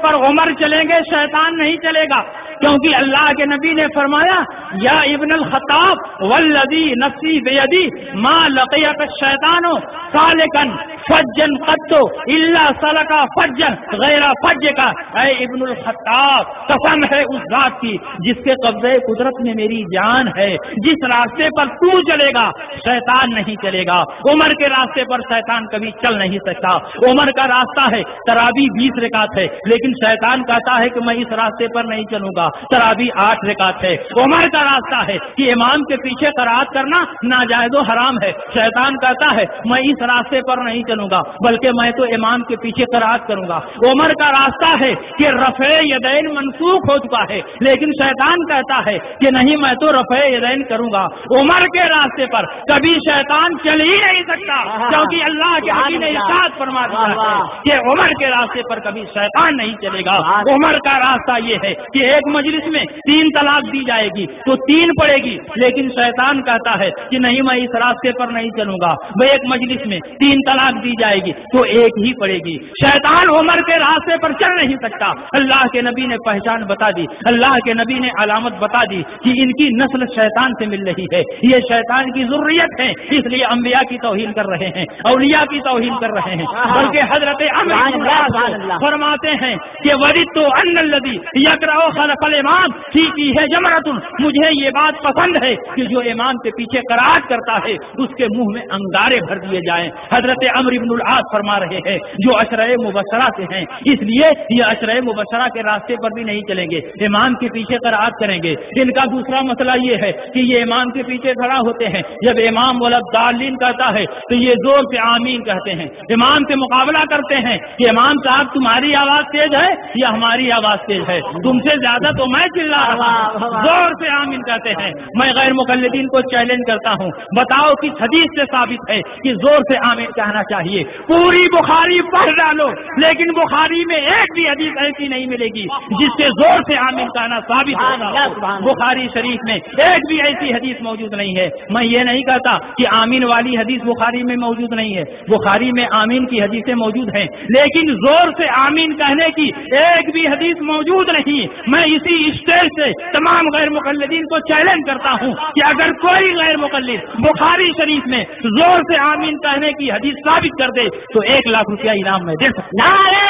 پر عمر چلیں گے شیطان نہیں چلے گا، کیونکہ اللہ کے نبی نے فرمایا یا ابن الخطاب والذی نفسی بیدی ما لقیک الشیطان سالکا فجا قط الا سلک فجا غیر فج کا، اے ابن الخطاب قسم ہے اس ذات کی جس کے قبضے قدرت میں میری جان ہے، جس راستے پر تو چلے گا شیطان نہیں چلے گا۔ عمر کے راستے پر شیطان کبھی چل نہیں سکتا۔ عمر کا راستہ ہے تراویح 20 رکعت ہے، لیکن شیطان کہتا ہے کہ میں اس راستے پر نہیں چلوں گا، تراویح 8 رکعت ہے۔ عمر کا راستہ ہے کہ امام کے پیچھے قرات کرنا ناجائز و حرام ہے، شیطان کہتا ہے میں اس راستے پر نہیں چلوں گا بلکہ میں تو امام کے پیچھے قرات کروں گا۔ عمر کا راستہ ہے کہ رفع یدین منسوخ ہو چکا ہے، لیکن شیطان کہتا ہے کہ نہیں میں تو رفع یدین کروں گا۔ عمر کے راستے پر کبھی شیطان چل ہی نہیں سکتا، کیونکہ اللہ کے نبی نے ارشاد فرما دیا ہے کہ عمر کے راستے پر کبھی شیطان نہیں چلے گا۔ عمر کا راستہ یہ ہے کہ ایک مجلس میں 3 طلاق دی جائے گی تو 3 پڑے گی، لیکن شیطان کہتا ہے کہ نہیں میں اس راستے پر نہیں چلوں گا۔ وہ ایک مجلس میں 3 طلاق دی جائے گی تو 1 ہی پڑے گی۔ شیطان عمر کے راستے پر چل نہیں سکتا۔ اللہ کے نبی نے پہچان بتا دی، اللہ کے نبی نے علامت بتا دی کہ ان کی نسل شیطان سے مل رہی ہے، یہ شیطان کی ذریت ہے، اس لیے انبیاء کی توہین کر رہے ہیں، اولیاء کی توہین کر رہے ہیں۔ بلکہ حضرت عمر فرماتے ہیں کہ وددت ان الذی یقرأ خلف الامام فی ہے جمرۃ، مجھے یہ بات پسند ہے کہ جو امام کے پیچھے قرات کرتا ہے اس کے منہ میں انگارے بھر دیے جائیں۔ حضرت عمرو بن العاص فرما رہے ہیں جو عشرہ مبشرہ سے ہیں، اس لیے یہ عشرہ مبشرہ کے راستے پر بھی نہیں چلیں گے، امام کے پیچھے قرات کریں گے۔ ان کا دوسرا مسئلہ یہ ہے کہ یہ امام کے پیچھے کھڑا ہوتے ہیں، جب امام ولدالین کہتا ہے تو یہ زور سے آمین کہتے ہیں، امام سے مقابلہ کرتے ہیں کہ امام صاحب تمہاری آواز تیز ہے یا ہماری آواز تیز ہے، تم سے زیادہ تو میں چلا رہا ہوں، زور سے آمین کہتے ہیں۔ میں غیر مقلدین کو چیلنج کرتا ہوں، بتاؤ کس حدیث سے ثابت ہے کہ زور سے آمین کہنا چاہیے؟ پوری بخاری پڑھ ڈالو لیکن بخاری میں ایک بھی حدیث ایسی نہیں ملے گی جس سے زور سے آمین کہنا ثابت ہوگا۔ بخاری شریف میں ایک بھی ایسی حدیث موجود نہیں ہے۔ میں یہ نہیں کہتا کہ آمین والی حدیث بخاری میں موجود نہیں ہے، بخاری میں آمین کی حدیثیں موجود ہیں، لیکن زور سے آمین کہنے کی ایک بھی حدیث موجود نہیں۔ میں اسی اسٹیج سے تمام غیر مقلدین کو چیلنج کرتا ہوں کہ اگر کوئی غیر مقلد بخاری شریف میں زور سے آمین کہنے کی حدیث ثابت کر دے تو 1 لاکھ روپیہ انعام میں دے سکتا۔ نعرہ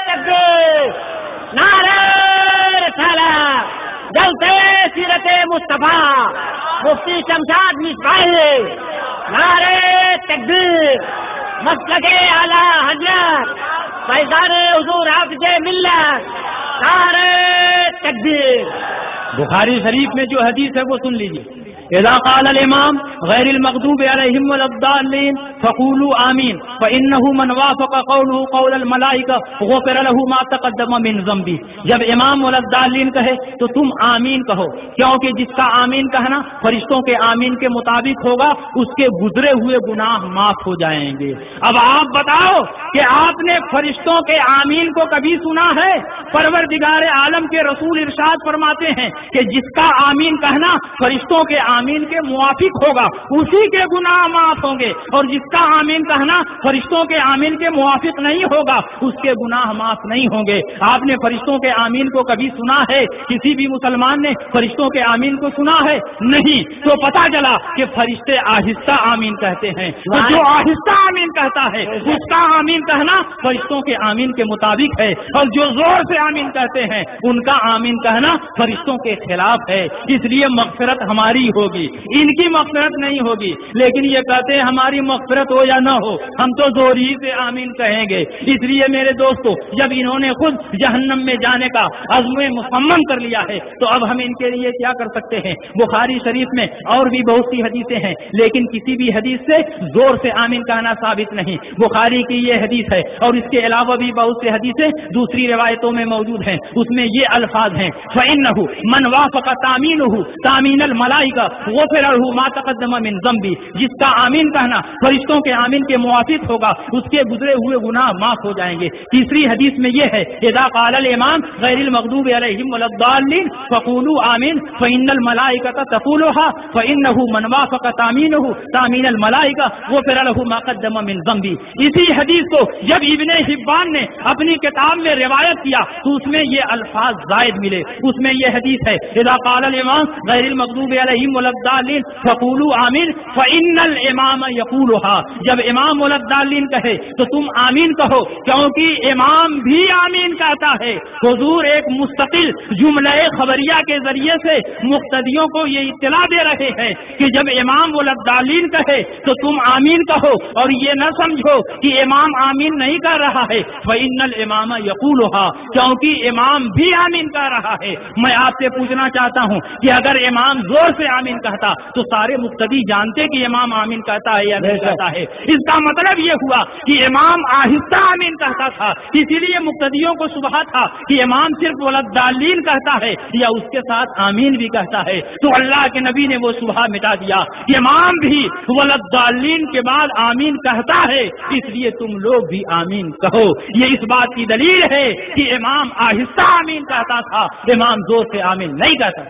تکبیر، نعرہ رسالت، جلسہ سیرت مصطفیٰ، مفتی شمشاد مصباحی، نعرہ تکبیر، مسلک اعلی حضرت فیضان حضور حافظ ملت، نعرہ تکبیر۔ بخاری شریف میں جو حدیث ہے وہ سن لیجیے، اذا قال الامام غیر المغضوب علیہم ولا الضالین فقولوا آمین فانه من وافق قوله قول الملائکہ غفر له ما تقدم من ذنبہ۔ جب امام ولا الضالین کہے تو تم آمین کہو، کیونکہ جس کا آمین کہنا فرشتوں کے آمین کے مطابق ہوگا اس کے گزرے ہوئے گناہ معاف ہو جائیں گے۔ اب آپ بتاؤ کہ آپ نے فرشتوں کے آمین کو کبھی سنا ہے؟ پروردگار عالم کے رسول ارشاد فرماتے ہیں کہ جس کا آمین کہنا فرشتوں کے آمین کے موافق ہوگا اسی کے گناہ معاف ہوں گے، اور جس کا آمین کہنا فرشتوں کے آمین کے موافق نہیں ہوگا اس کے گناہ معاف نہیں ہوں گے۔ آپ نے فرشتوں کے آمین کو کبھی سنا ہے؟ کسی بھی مسلمان نے فرشتوں کے آمین کو سنا ہے؟ نہیں۔ تو پتا چلا کہ فرشتے آہستہ آمین کہتے ہیں، تو جو آہستہ آمین کہتا ہے اس کا آمین کہنا فرشتوں کے آمین کے مطابق ہے، اور جو زور سے آمین کہتے ہیں ان کا آمین کہنا فرشتوں کے خلاف ہے۔ اس لیے مغفرت ہماری ہوگی، ان کی مغفرت نہیں ہوگی۔ لیکن یہ کہتے ہیں ہماری مغفرت ہو یا نہ ہو ہم تو زور ہی سے آمین کہیں گے۔ اس لیے میرے دوستو، جب انہوں نے خود جہنم میں جانے کا عزم مصمم کر لیا ہے تو اب ہم ان کے لیے کیا کر سکتے ہیں؟ بخاری شریف میں اور بھی بہت سی حدیثیں ہیں، لیکن کسی بھی حدیث سے زور سے آمین کہنا ثابت نہیں۔ بخاری کی یہ حدیث ہے، اور اس کے علاوہ بھی بہت سی حدیثیں دوسری روایتوں میں موجود ہیں اس میں یہ الفاظ ہیں فَإِنَّهُ مَنْ وَافَقَ تَامِينُهُ تَامِينَ الْمَلَائِكَةِ غُفِرَ لَهُ مَا تَقَدَّمَ مِنْ ذَنْبِهِ، جس کا آمین کہنا فرشتوں کے آمین کے موافق ہوگا اس کے گزرے ہوئے گناہ معاف ہو جائیں گے۔ تیسری حدیث میں یہ ہے اذا قال الامام غیر المغضوب علیہم ولا الضالین فقولوا آمین فإن الملائکۃ تقولها فإنه من وافق تامینه تامین الملائکہ غفر له ما قدم من ذنبه۔ اسی حدیث کو جب ابن حبان نے اپنی کتاب میں روایت کیا تو اس میں یہ الفاظ زائد ملے، اس میں یہ حدیث ہے اذا قال الامام غیر المغضوب علیہم ولا الضالین فقولوا آمین فإن الامام یقولها، جب امام ولا الضالین کہے تو تم آمین کہو کیونکہ امام بھی آمین کہتا ہے۔ حضور ایک مستقل جملہ خبریہ کے ذریعے سے مقتدیوں کو یہ اطلاع دے رہے ہیں کہ جب امام ولا الضالین کہے تو تم آمین کہو، اور یہ نہ سمجھو کہ امام آمین نہیں کہہ رہا ہے، فإن الامام یقولها، کیونکہ امام بھی آمین کہہ رہا ہے۔ میں آپ سے پوچھنا چاہتا ہوں کہ اگر امام زور سے آمین کہتا تو سارے مقتدی جانتے کہ امام آمین کہتا ہے یا نہیں کہتا ہے؟ اس کا مطلب یہ ہوا کہ امام آہستہ آمین کہتا تھا، اسی لیے مقتدیوں کو شبہہ تھا کہ امام صرف ولدالین کہتا ہے یا اس کے ساتھ آمین بھی کہتا ہے، تو اللہ کے نبی نے وہ شبہہ مٹا دیا کہ امام بھی ولدالین کے بعد آمین کہتا ہے، اس لیے تم لوگ بھی آمین کہو۔ یہ اس بات کی دلیل ہے کہ امام آہستہ آمین کہتا تھا، امام زور سے آمین نہیں کہتا۔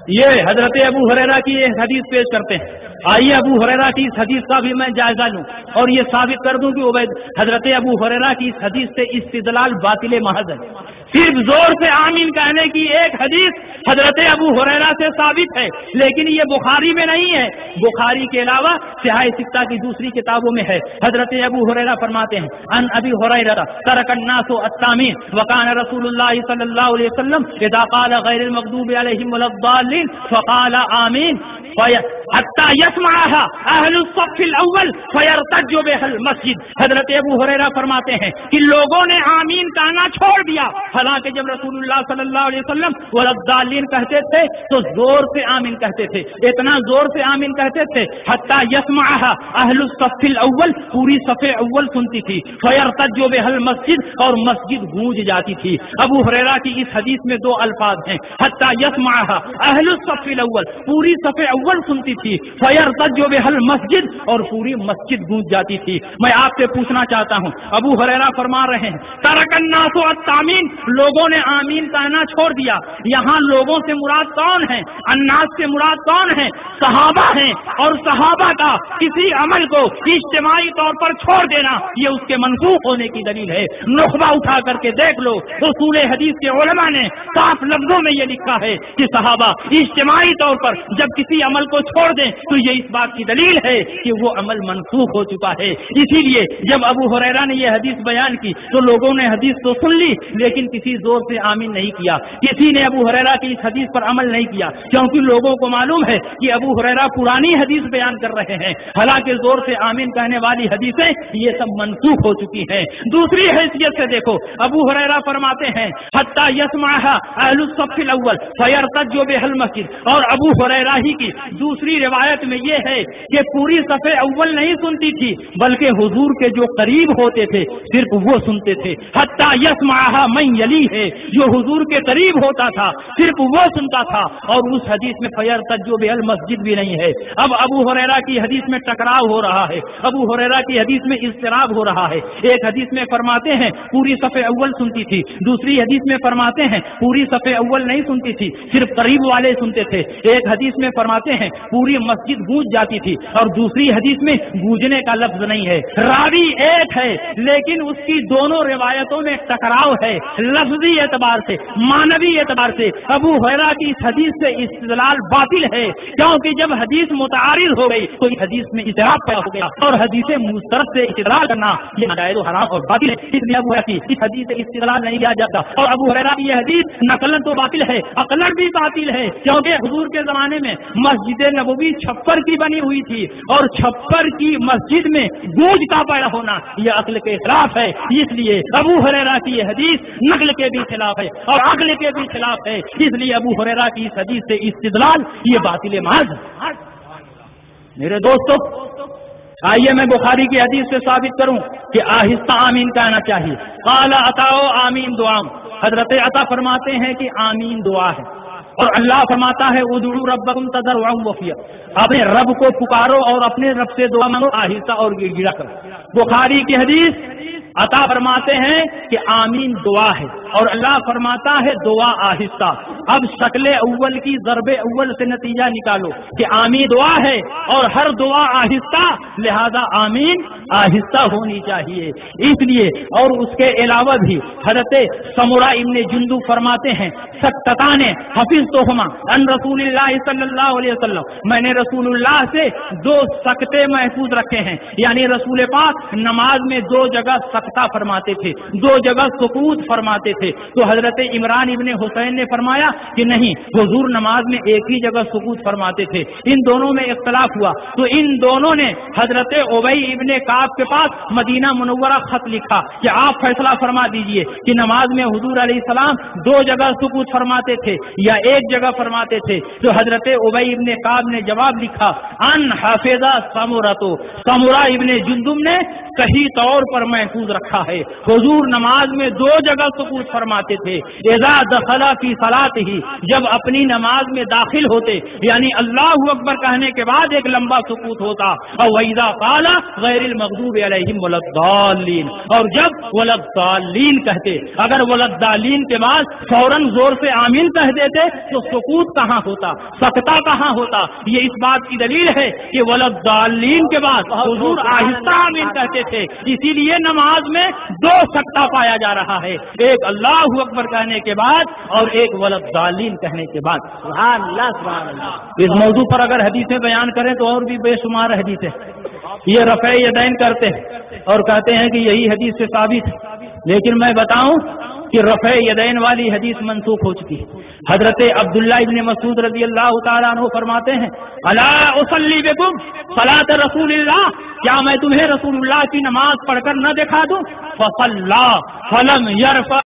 یہ حضرت ابو ہریرہ کی ایک حدیث پیش کرتے ہیں، آئیے ابو ہریرہ کی اس حدیث کا بھی میں جائزہ لوں اور یہ ثابت کر دوں کہ حضرت ابو ہریرہ کی اس حدیث سے استدلال باطل محض ہے۔ صرف زور سے آمین کہنے کی ایک حدیث حضرت ابو ہریرہ سے ثابت ہے، لیکن یہ بخاری میں نہیں ہے، بخاری کے علاوہ صحیح ستہ کی دوسری کتابوں میں ہے۔ حضرت ابو ہریرہ فرماتے ہیں ان ابی ہریرہ ترک الناس التامین وکان رسول اللہ صلی اللہ علیہ وسلم اذا قال غیر المغضوب علیہم ولا الضالین فقال آمین حتی یسمعها اہل الصف الاول فیرتج بها المسجد۔ حضرت ابو ہریرہ فرماتے ہیں کہ لوگوں نے آمین کہنا چھوڑ دیا، حالانکہ جب رسول اللہ صلی اللہ علیہ وسلم ولدالین کہتے تھے تو زور سے آمین کہتے تھے، اتنا زور سے آمین کہتے تھے حتی یسمعها اہل الصف الاول، پوری صف اول سنتی تھی، فیرتج بها المسجد، اور مسجد گونج جاتی تھی۔ ابو ہریرہ کی اس حدیث میں دو الفاظ ہیں حتی یسمعها اہل الصف الاول، پوری صف اول سنتی تھی، فیرتج بها المسجد، اور پوری مسجد گونج جاتی تھی۔ میں آپ سے پوچھنا چاہتا ہوں، ابو ہریرہ فرما رہے ہیں ترک الناس التامین، لوگوں نے آمین کہنا چھوڑ دیا۔ یہاں لوگوں سے مراد کون ہے؟ الناس سے مراد کون ہے؟ صحابہ ہیں، اور صحابہ کا کسی عمل کو اجتماعی طور پر چھوڑ دینا یہ اس کے منسوخ ہونے کی دلیل ہے۔ نخبہ اٹھا کر کے دیکھ لو، اصول حدیث کے علماء نے صاف لفظوں میں یہ لکھا ہے کہ صحابہ اجتماعی طور پر جب کسی عمل کو چھوڑ دیں تو یہ اس بات کی دلیل ہے کہ وہ عمل منسوخ ہو چکا ہے۔ اسی لیے جب ابو ہریرہ نے یہ حدیث بیان کی تو لوگوں نے حدیث تو سن لی لیکن کسی زور سے آمین نہیں کیا، کسی نے ابو ہریرہ کی اس حدیث پر عمل نہیں کیا، کیونکہ لوگوں کو معلوم ہے کہ ابو ہریرہ پرانی حدیث بیان کر رہے ہیں، حالانکہ زور سے آمین کہنے والی حدیثیں یہ سب منسوخ ہو چکی ہیں۔ دوسری حیثیت سے دیکھو، ابو ہریرہ فرماتے ہیں حتی یسمعها اہل الصف الاول فیرتج بها المسجد، اور ابو ہریرہ ہی کی دوسری روایت میں یہ ہے کہ پوری صف اول نہیں سنتی تھی بلکہ حضور کے جو قریب ہوتے تھے صرف وہ سنتے تھے۔ حتی یسمعها من یلی ہے، جو حضور کے قریب ہوتا تھا صرف وہ سنتا تھا، اور اس حدیث میں فیرتج بها المسجد بھی نہیں ہے۔ اب ابو ہریرہ کی حدیث میں ٹکراؤ ہو رہا ہے، ابو ہریرہ کی حدیث میں اضطراب ہو رہا ہے۔ ایک حدیث میں فرماتے ہیں پوری صف اول سنتی تھی، دوسری حدیث میں فرماتے ہیں پوری صف اول نہیں سنتی تھی صرف قریب والے سنتے تھے۔ ایک حدیث میں فرماتے ہیں پوری مسجد گونج جاتی تھی، اور دوسری حدیث میں گونجنے کا لفظ نہیں ہے۔ راوی ایک ہے لیکن اس کی دونوں روایتوں میں ٹکراؤ ہے، لفظی اعتبار سے معنوی اعتبار سے ابو ہریرہ کی اس حدیث سے استدلال باطل ہے، کیونکہ جب حدیث متعارض ہو گئی تو اس حدیث میں اضطراب پیدا ہو گیا، اور حدیث مسترد سے استدلال کرنا یہ ناجائز و حرام اور باطل ہے۔ اس لیے ابو ہریرہ کی اس حدیث سے استدلال نہیں کیا جاتا، اور ابو ہریرہ کی یہ حدیث نقلاً تو باطل ہے، عقلاً بھی باطل ہے، کیونکہ حضور کے زمانے میں مسجد نبوی چھپر کی بنی ہوئی تھی، اور چھپر کی مسجد میں گونج کا پیدا ہونا یہ عقل کے خلاف ہے۔ اس لیے ابو ہریرہ کی یہ حدیث نقل کے بھی خلاف ہے اور عقل کے بھی خلاف ہے، اس لیے ابو ہریرہ کی اس حدیث سے استدلال یہ باطل محض ہے۔ میرے دوستو، آئیے میں بخاری کی حدیث سے ثابت کروں کہ آہستہ آمین کہنا چاہیے. قال عطاء آمین دعا. حضرت عطا فرماتے ہیں کہ آمین دعا ہے، اور اللہ فرماتا ہے ادعوا ربکم تضرعا وخفیا، اپنے رب کو پکارو اور اپنے رب سے دعا مانگو آہستہ اور گڑ گڑا کر. بخاری کی حدیث عطا فرماتے ہیں کہ آمین دعا ہے اور اللہ فرماتا ہے دعا آہستہ. اب شکل اول کی ضرب اول سے نتیجہ نکالو کہ آمین دعا ہے اور ہر دعا آہستہ، لہذا آمین آہستہ ہونی چاہیے. اس لیے اور اس کے علاوہ بھی حضرت سمرہ ابن جندب فرماتے ہیں سکتتان حفظتہما ان رسول اللہ صلی اللہ علیہ وسلم، میں نے رسول اللہ سے 2 سکتے محفوظ رکھے ہیں. یعنی رسول پاک نماز میں 2 جگہ سکتہ فرماتے تھے، 2 جگہ سکوت فرماتے تھے. تو حضرت عمران ابن حسین نے فرمایا کہ نہیں، حضور نماز میں ایک ہی جگہ سکوت فرماتے تھے. ان دونوں میں اختلاف ہوا تو ان دونوں نے حضرت ابی ابن کعب کے پاس مدینہ منورہ خط لکھا کہ آپ فیصلہ فرما دیجئے کہ نماز میں حضور علیہ السلام 2 جگہ سکوت فرماتے تھے یا ایک جگہ فرماتے تھے. تو حضرت ابی ابن کعب نے جواب لکھا ان حافظ سمرہ ابن جندب نے صحیح طور پر محفوظ رکھا ہے، حضور نماز میں 2 جگہ سکوت فرماتے تھے. اذا دخل فی صلاته، جب اپنی نماز میں داخل ہوتے یعنی اللہ اکبر کہنے کے بعد ایک لمبا سکوت ہوتا، اور وَإِذَا قَالَ غَيْرِ الْمَغْضُوبِ عَلَيْهِمْ وَلَا الضَّالِّينَ، اور جب وَلَا الضَّالِّينَ کہتے، اگر وَلَا الضَّالِّينَ کے بعد فوراً زور سے آمین کہہ دیتے تو سکوت کہاں ہوتا، سکتہ کہاں ہوتا. یہ اس بات کی دلیل ہے کہ وَلَا الضَّالِّينَ کے بعد حضور آہستہ آمین کہتے تھے. اسی لیے نماز میں 2 سکتہ پایا جا رہا ہے، ایک اللہ اکبر کہنے کے بعد اور ایک وَلَا الضَّالِّينَ کہنے کے بعد. سبحان اللہ سبحان اللہ. اس موضوع پر اگر حدیثیں بیان کریں تو اور بھی بے شمار حدیثیں. یہ رفع یدین کرتے ہیں اور کہتے ہیں کہ یہی حدیث سے ثابت ہے، لیکن میں بتاؤں کہ رفع یدین والی حدیث منسوخ ہو چکی. حضرت عبداللہ ابن مسعود رضی اللہ تعالیٰ عنہ فرماتے ہیں الا اصلی بکم صلاۃ رسول اللہ، کیا میں تمہیں رسول اللہ کی نماز پڑھ کر نہ دکھا دوں؟ فصلی فلم یرفع